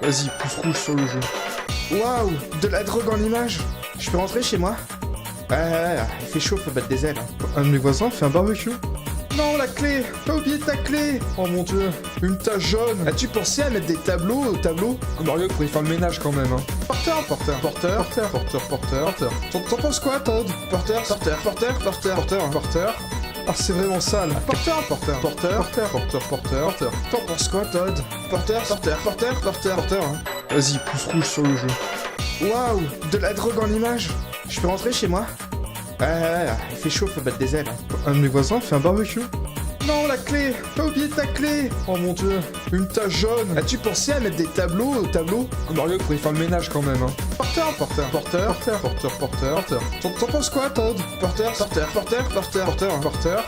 Vas-y, pouce rouge sur le jeu. Waouh, de la drogue en image. Je peux rentrer chez moi? Ouais, il fait chaud, faut battre des ailes. Un de mes voisins fait un barbecue. Non, la clé! T'as oublié ta clé! Oh mon dieu, une tache jaune! As-tu pensé à mettre des tableaux au tableau? Mario pourrait faire le ménage quand même, hein. Porteur, porteur, porteur, porteur, porteur, porteur, porteur. T'en penses quoi, Todd? Porteur, porteur, porteur, porteur, porteur, porteur. Ah, c'est vraiment sale. Porteur, porteur, porteur, porteur, porteur, porteur, porteur. T'en penses quoi, Todd? Porteur, porteur, porteur, porteur, porteur. Vas-y, pouce rouge sur le jeu. Waouh, de la drogue en image. Je peux rentrer chez moi? Ouais, il fait chaud, faut battre des ailes. Un de mes voisins fait un barbecue. Non, la clé! T'as oublié ta clé! Oh mon dieu, une tache jaune! As-tu pensé à mettre des tableaux au tableau? Mario pourrait faire le ménage quand même, hein. Porteur, porteur, porteur, porteur, porteur, porteur, porteur. T'en penses quoi, Todd? Porteur, porteur, porteur, porteur, porteur, porteur.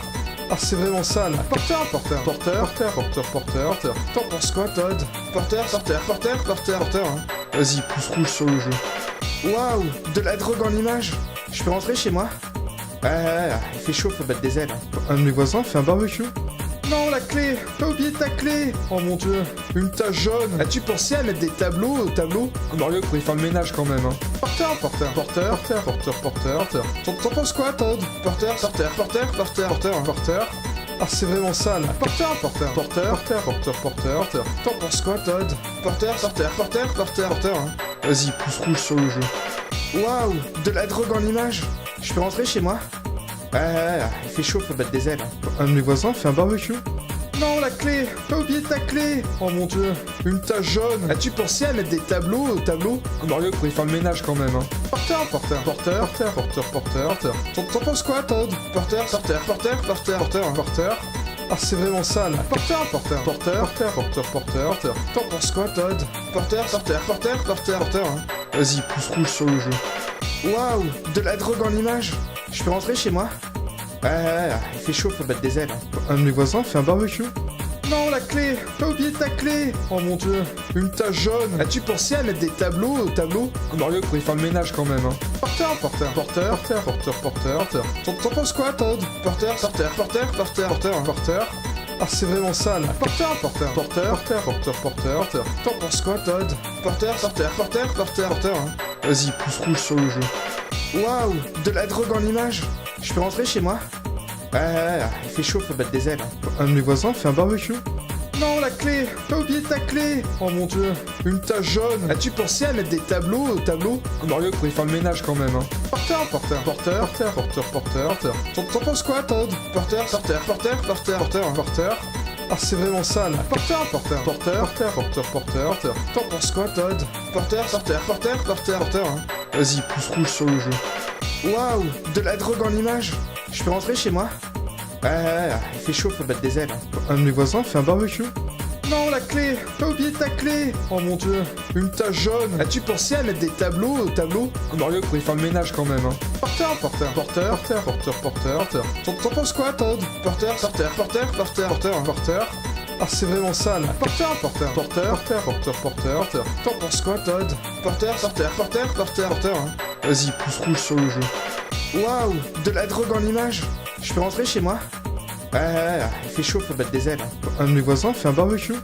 Ah, c'est vraiment sale. Porteur, porteur, porteur, porteur, porteur, porteur, porteur. T'en penses quoi, Todd? Porteur, porteur, porteur, porteur, porteur. Vas-y, pouce rouge sur le jeu. Waouh, de la drogue en image. Je peux rentrer chez moi? Ouais, il fait chaud, faut battre des ailes. Un de mes voisins fait un barbecue. Non, la clé! T'as oublié ta clé! Oh mon dieu, une tache jaune! As-tu pensé à mettre des tableaux au tableau? Mario pourrait faire le ménage quand même, hein. Porteur, porteur, porteur, porteur, porteur, porteur, porteur. T'en penses quoi, Todd? Porteur, porteur, porteur, porteur, porteur, porteur. Ah, c'est vraiment sale. Porteur, porteur, porteur, porteur, porteur, porteur, porteur. T'en penses quoi, Todd? Porteur, porteur, porteur, porteur, porteur. Vas-y, pouce rouge sur le jeu. Waouh, de la drogue en image. Je peux rentrer chez moi? Ouais, il fait chaud, faut battre des ailes. Un de mes voisins fait un barbecue. Non, la clé! T'as oublié ta clé! Oh mon dieu, une tache jaune! As-tu pensé à mettre des tableaux au tableau? Mario pourrait faire le ménage quand même, hein. Porteur, porteur, porteur, porteur, porteur, porteur, porteur. T'en penses quoi, Todd? Porteur, porteur, porteur, porteur, porteur, porteur. Ah, c'est vraiment sale. Porteur, porteur, porteur, porteur, porteur, porteur, porteur. T'en penses quoi, Todd? Porteur, porteur, porteur, porteur, porteur. Vas-y, pouce rouge sur le jeu. Waouh, de la drogue en image. Je peux rentrer chez moi? Ouais, il fait chaud, faut battre des ailes. Un de mes voisins fait un barbecue. Non, la clé! T'as oublié ta clé! Oh mon dieu, une tache jaune! As-tu pensé à mettre des tableaux au tableau? Mario pourrait faire le ménage quand même, hein. Porteur, porteur, porteur, porteur, porteur, porteur, porteur. T'en penses quoi, Todd? Porteur, porteur, porteur, porteur, porteur, porteur. Ah, c'est vraiment sale. Porteur, porteur, porteur, porteur, porteur, porteur, porteur. T'en penses quoi, Todd? Porteur, porteur, porteur, porteur, porteur. Vas-y, pouce rouge sur le jeu. Waouh, de la drogue en image. Je peux rentrer chez moi? Ouais, il fait chaud, faut battre des ailes. Un de mes voisins fait un barbecue. Non, la clé! T'as oublié ta clé! Oh mon dieu, une tache jaune! As-tu pensé à mettre des tableaux au tableau? Mario pourrait faire le ménage quand même, hein. Porteur, porteur, porteur, porteur, porteur, porteur, porteur. T'en penses quoi, Todd? Porteur, porteur, porteur, porteur, porteur, porteur. Ah, c'est vraiment sale. Porteur, porteur, porteur, porteur, porteur, porteur, porteur. T'en penses quoi, Todd? Porteur, porteur, porteur, porteur, porteur. Vas-y, pouce rouge sur le jeu. Waouh, de la drogue en image. Je peux rentrer chez moi? Ouais, il fait chaud, faut battre des ailes. Un de mes voisins fait un barbecue. Non, la clé! T'as oublié ta clé! Oh mon dieu, une tache jaune! As-tu pensé à mettre des tableaux au tableau? Mario pourrait faire le ménage quand même, hein. Porteur, porteur, porteur, porteur, porteur, porteur, porteur. T'en penses quoi, Todd? Porteur, porteur, porteur, porteur, porteur, porteur. Ah, c'est vraiment sale. Porteur, porteur, porteur, porteur, porteur, porteur, porteur. T'en penses quoi, Todd? Porteur, porteur, porteur, porteur, porteur. Vas-y, pouce rouge sur le jeu. Waouh, de la drogue en image. Je peux rentrer chez moi? Ouais, il fait chaud, faut battre des ailes. Un de mes voisins fait un barbecue.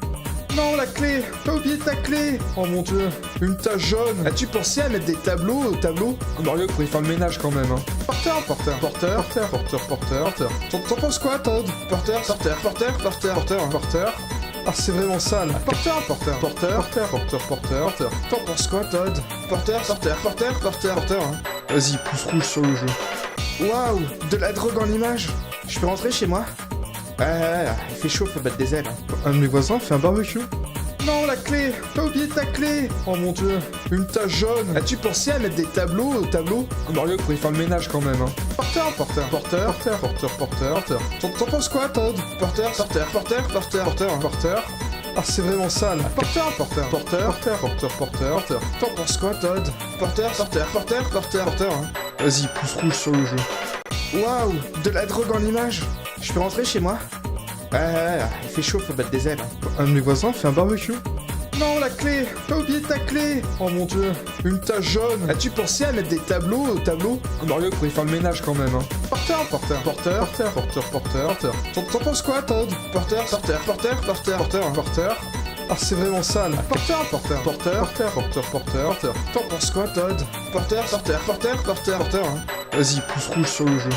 Non, la clé! T'as oublié ta clé! Oh mon dieu, une tache jaune! As-tu pensé à mettre des tableaux au tableau? Mario pourrait faire le ménage quand même, hein. Porteur, porteur, porteur, porteur, porteur, porteur, porteur. T'en penses quoi, Todd? Porteur, porteur, porteur, porteur, porteur, porteur. Ah, c'est vraiment sale. Porteur, porteur, porteur, porteur, porteur, porteur, porteur. T'en penses quoi, Todd? Porteur, porteur, porteur, porteur, porteur. Vas-y, pouce rouge sur le jeu. Waouh, de la drogue en image. Je peux rentrer chez moi? Ouais, il fait chaud, faut battre des ailes. Un de mes voisins fait un barbecue. Non, la clé! T'as oublié ta clé! Oh mon dieu, une tache jaune! As-tu pensé à mettre des tableaux au tableau? Mario pourrait faire le ménage quand même, hein. Porteur, porteur, porteur, porteur, porteur, porteur, porteur. T'en penses quoi, Todd? Porteur, porteur, porteur, porteur, porteur, porteur. Ah, c'est vraiment sale. Porteur, porteur, porteur, porteur, porteur, porteur, porteur. T'en penses quoi, Todd? Porteur, porteur, porteur, porteur, porteur. Vas-y, pouce rouge sur le jeu. Waouh, de la drogue en image. Je peux rentrer chez moi? Ouais, il fait chaud, faut battre des ailes. Un de mes voisins fait un barbecue. Non, la clé! T'as oublié ta clé! Oh mon dieu, une tache jaune! As-tu pensé à mettre des tableaux au tableau? Mario pourrait faire le ménage quand même, hein. Porteur, porteur, porteur, porteur, porteur, porteur, porteur. T'en penses quoi, Todd? Porteur, porteur, porteur, porteur, porteur, porteur. Ah, c'est vraiment sale. Porteur, porteur, porteur, porteur, porteur, porteur, porteur. T'en penses quoi, Todd? Porteur, porteur, porteur, porteur, porteur, hein. Vas-y, pouce rouge sur le jeu.